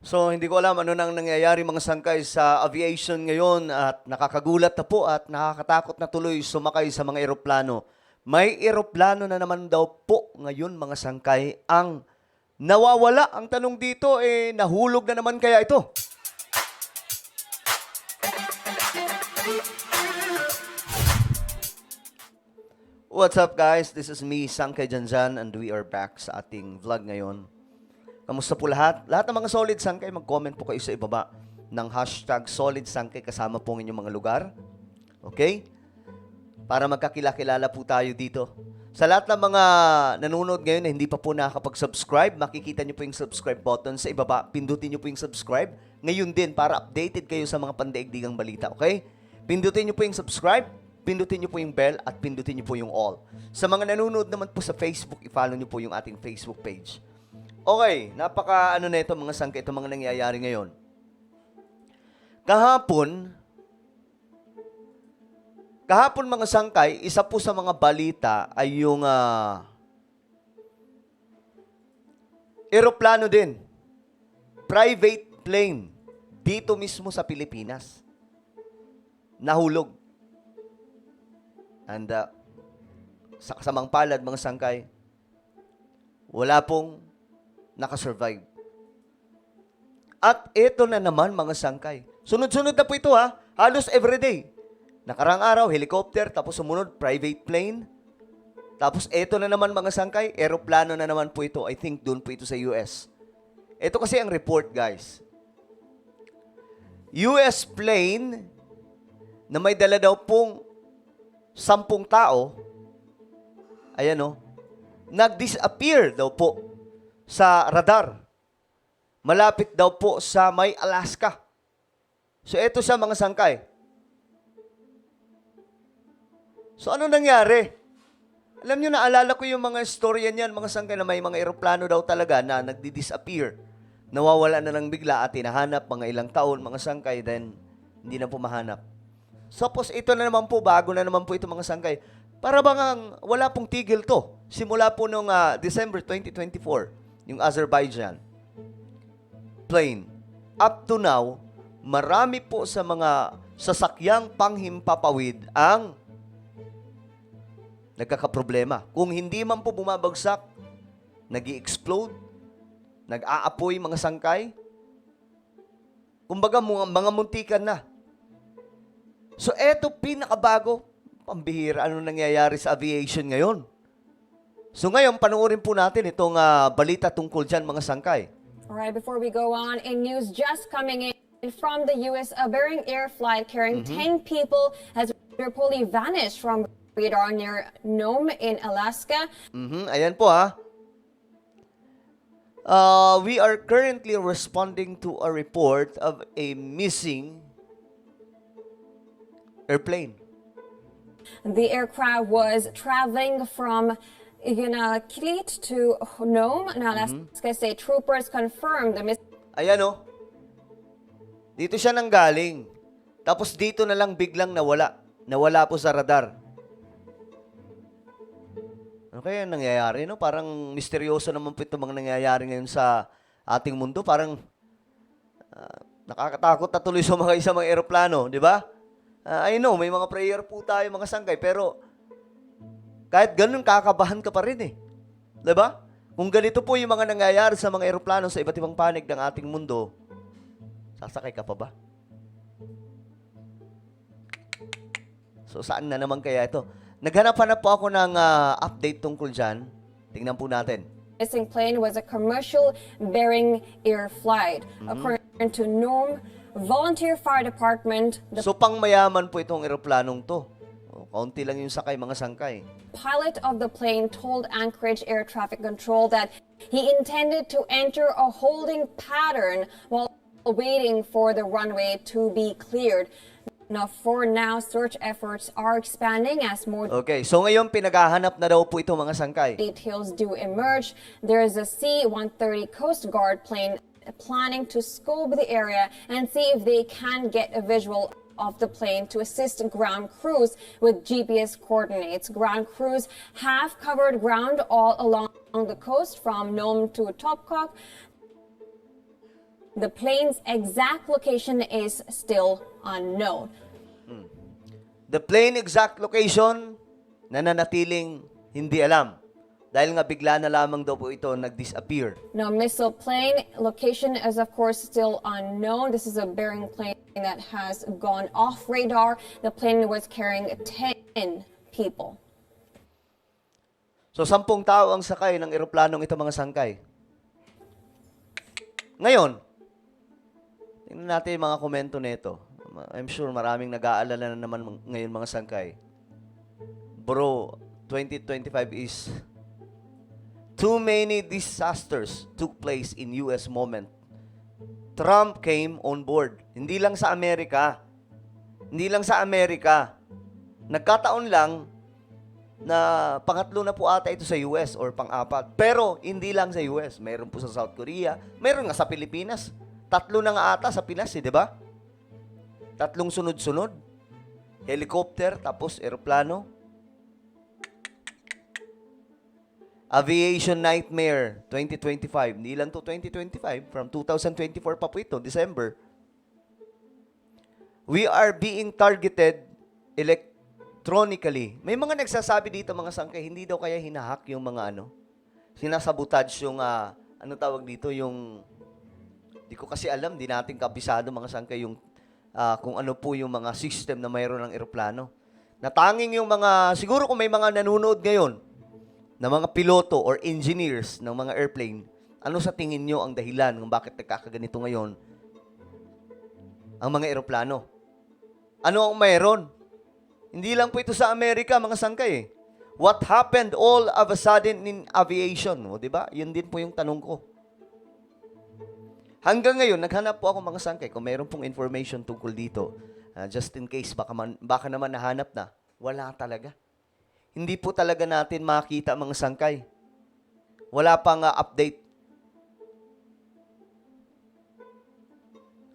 So, hindi ko alam ano nang nangyayari mga sangkay sa aviation ngayon at nakakagulat na po at nakakatakot na tuloy sumakay sa mga eroplano. May eroplano na naman daw po ngayon mga sangkay ang nawawala. Ang tanong dito, nahulog na naman kaya ito? What's up guys? This is me, Sangkay Janjan, and we are back sa ating vlog ngayon. Kamusta po lahat? Lahat ng mga solid sangkay, mag-comment po kayo sa ibaba ng hashtag solid sangkay kasama po ang inyong mga lugar. Okay? Para magkakilala po tayo dito. Sa lahat ng mga nanonood ngayon na hindi pa po nakakapag-subscribe, makikita nyo po yung subscribe button sa ibaba. Pindutin nyo po yung subscribe. Ngayon din, para updated kayo sa mga pandaigdigang balita. Okay? Pindutin nyo po yung subscribe, pindutin nyo po yung bell, at pindutin nyo po yung all. Sa mga nanonood naman po sa Facebook, i-follow nyo po yung ating Facebook page. Okay, napaka na ito mga sangkay, ito mga nangyayari ngayon. Kahapon mga sangkay, isa po sa mga balita ay yung eroplano din. Private plane dito mismo sa Pilipinas. Nahulog. And sa kasamang palad mga sangkay, wala pong nakasurvive. At ito na naman mga sangkay. Sunod-sunod na po ito halos everyday. Nakarang araw, helicopter, tapos sumunod, private plane. Tapos ito na naman mga sangkay, aeroplano na naman po ito. I think doon po ito sa US. Ito kasi ang report guys. US plane na may dala daw pong 10 tao, ayan nag-disappear daw po sa radar. Malapit daw po sa may Alaska. So, ito siya mga sangkay. So, ano nangyari? Alam nyo, naalala ko yung mga storya niyan, mga sangkay, na may mga eroplano daw talaga na nagdi-disappear. Nawawala na lang bigla at hinahanap mga ilang taon, mga sangkay, then hindi na po mahanap. Suppose ito na naman po, bago na naman po ito mga sangkay. Para bang wala pong tigil to. Simula po nung December 2024. Yung Azerbaijan plane. Up to now, marami po sa mga sasakyang panghimpapawid ang nagkakaproblema. Kung hindi man po bumabagsak, nag-i-explode, nag-aapoy mga sangkay, kumbaga mga muntikan na. So eto pinakabago, pambihira, ano nangyayari sa aviation ngayon. So ngayon, panoorin po natin itong balita tungkol dyan, mga sangkay. Alright, before we go on, in news just coming in from the U.S., a Bering Air flight carrying 10 people has reportedly vanished from radar near Nome in Alaska. Ayan po we are currently responding to a report of a missing airplane. The aircraft was traveling from Kilit to Nome. Now, Alaska State troopers confirmed the missing. Ayan dito siya nanggaling. Tapos dito na lang biglang nawala. Nawala po sa radar. Ano kaya nangyayari, no? Parang misteryoso naman po itong mga nangyayari ngayon sa ating mundo. Parang nakakatakot na tuloy sumakay sa mga eroplano, di ba? I know, may mga prayer po tayo, mga sangkay, pero kahit ganun, kakabahan ka pa rin di ba? Kung ganito po yung mga nangyayari sa mga eroplano sa iba't ibang panig ng ating mundo, sasakay ka pa ba? So, saan na naman kaya ito? Naghanap-hanap po ako ng update tungkol dyan. Tingnan po natin. Missing plane was a commercial Bering Air flight. According to Nome Volunteer Fire Department, the So, pangmayaman po itong eroplanong to. Kaunti lang yung sakay, mga sangkay. pilot of the plane told Anchorage Air Traffic Control that he intended to enter a holding pattern while waiting for the runway to be cleared. Now, for now, search efforts are expanding as more Okay, so ngayon pinaghahanap na daw po ito, mga sangkay. details do emerge. There is a C-130 Coast Guard plane planning to scope the area and see if they can get a visual of the plane to assist ground crews with GPS coordinates. Ground crews have covered ground all along the coast from Nome to Topkok. The plane's exact location is still unknown. The plane exact location, nananatiling hindi alam. Dahil nga bigla na lamang daw po ito nag-disappear. No, missile plane location is of course still unknown. This is a Boeing plane that has gone off radar. The plane was carrying 10 people. So, 10 tao ang sakay ng eroplanong ito, mga sangkay. Ngayon, tingnan natin yung mga komento nito. I'm sure maraming nag-aalala na naman ngayon, mga sangkay. Bro, 2025 is too many disasters took place in US moment. Trump came on board. Hindi lang sa Amerika. Hindi lang sa Amerika. Nagkataon lang na pangatlo na po ata ito sa US or pang-apat. Pero hindi lang sa US. Mayroon po sa South Korea. Mayroon nga sa Pilipinas. 3 na nga ata sa Pinas, di ba? 3 sunod-sunod. Helicopter, tapos eroplano. Aviation Nightmare 2025. Hindi lang to 2025. From 2024 pa po ito, December. We are being targeted electronically. May mga nagsasabi dito, mga sangkay, hindi daw kaya hinahack yung mga sinasabotage yung, ano tawag dito, yung, di ko kasi alam, di natin kabisado, mga sangkay, yung, kung ano po yung mga system na mayroon ng eroplano. Natanging yung mga, siguro kung may mga nanonood ngayon, na mga piloto or engineers ng mga airplane, ano sa tingin nyo ang dahilan kung bakit nagkakaganito ngayon ang mga eroplano? Ano ang mayroon? Hindi lang po ito sa Amerika, mga sangkay. What happened all of a sudden in aviation? O, diba? Yun din po yung tanong ko. Hanggang ngayon, naghanap po ako, mga sangkay, kung mayroon pong information tungkol dito, just in case, baka naman nahanap na, wala talaga. Hindi po talaga natin makita, mga sangkay. Wala pang update.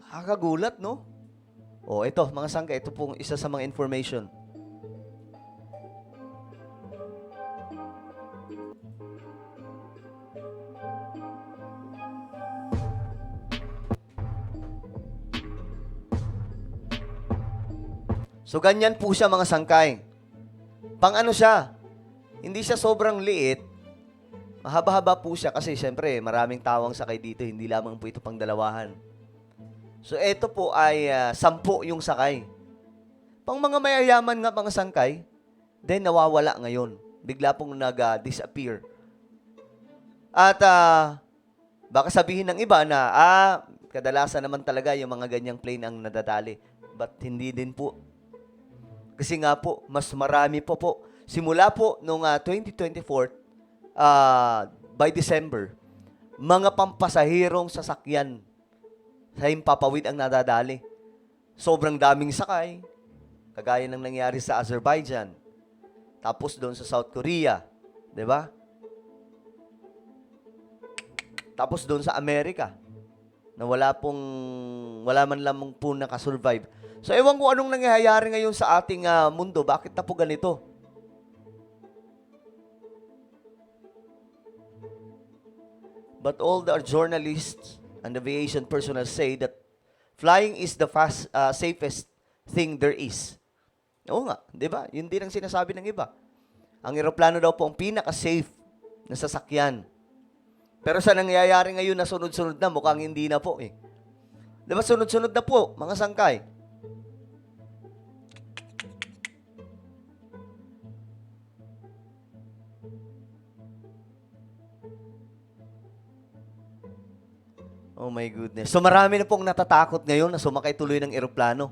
Nakakagulat, no? O, ito, mga sangkay, ito pong isa sa mga information. So, ganyan po siya, mga sangkay. Pang ano siya? Hindi siya sobrang liit. Mahaba-haba po siya kasi, syempre, maraming tawang sakay dito. Hindi lamang po ito pang dalawahan. So, ito po ay 10 yung sakay. Pang mga mayayaman nga, mga sangkay, then nawawala ngayon. Bigla pong nag-disappear. At, baka sabihin ng iba na, kadalasan naman talaga yung mga ganyang plane ang nadadali. But hindi din po. Kasi nga po, mas marami po. Simula po noong 2024, by December, mga pampasahirong sasakyan sa himpapawid ang nadadali. Sobrang daming sakay, kagaya ng nangyari sa Azerbaijan. Tapos doon sa South Korea, di ba? Tapos doon sa Amerika, na wala man lamang po nakasurvive. So, ewan ko anong nangyayari ngayon sa ating mundo. Bakit na po ganito? But all the journalists and aviation personnel say that flying is the safest thing there is. Oo nga, di ba? Yun din ang sinasabi ng iba. Ang eroplano daw po ang pinaka-safe na sasakyan. Pero sa nangyayari ngayon na sunod-sunod na, mukhang hindi na po eh. Di ba sunod-sunod na po, mga sangkay? Oh my goodness. So marami na pong natatakot ngayon na sumakay tuloy ng eroplano.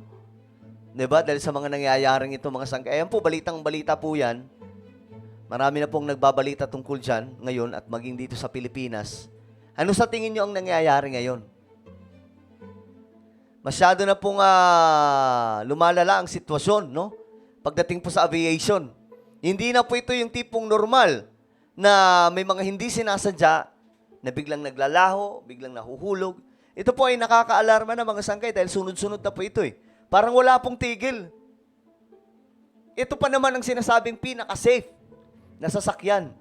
'Di ba? Dahil sa mga nangyayaring ito, mga sangkay. Ayan po, balitang-balita po 'yan. Marami na pong nagbabalita tungkol diyan ngayon at maging dito sa Pilipinas. Ano sa tingin niyo ang nangyayari ngayon? Masyado na pong lumalala ang sitwasyon, no? Pagdating po sa aviation. Hindi na po ito yung tipong normal na may mga hindi sinasadya na biglang naglalaho, biglang nahuhulog. Ito po ay nakakaalarma na, mga sangkay, dahil sunod-sunod na po ito eh. Parang wala pong tigil. Ito pa naman ang sinasabing pinaka-safe na sasakyan.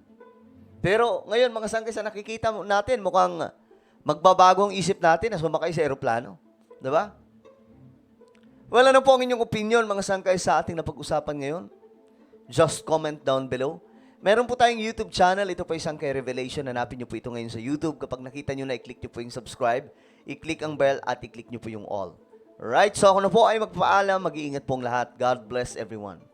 Pero ngayon, mga sangkay, sa nakikita natin, mukhang magbabago ang isip natin na sumakay sa eroplano. Diba? Well, ano po ang inyong opinion, mga sangkay, sa ating napag-usapan ngayon? Just comment down below. Meron po tayong YouTube channel. Ito po yung Sangkay Revelation. Hanapin nyo po ito ngayon sa YouTube. Kapag nakita nyo na, i-click nyo po yung subscribe, i-click ang bell, at i-click nyo po yung all. Alright, so ako na po ay magpaalam. Mag-iingat pong lahat. God bless everyone.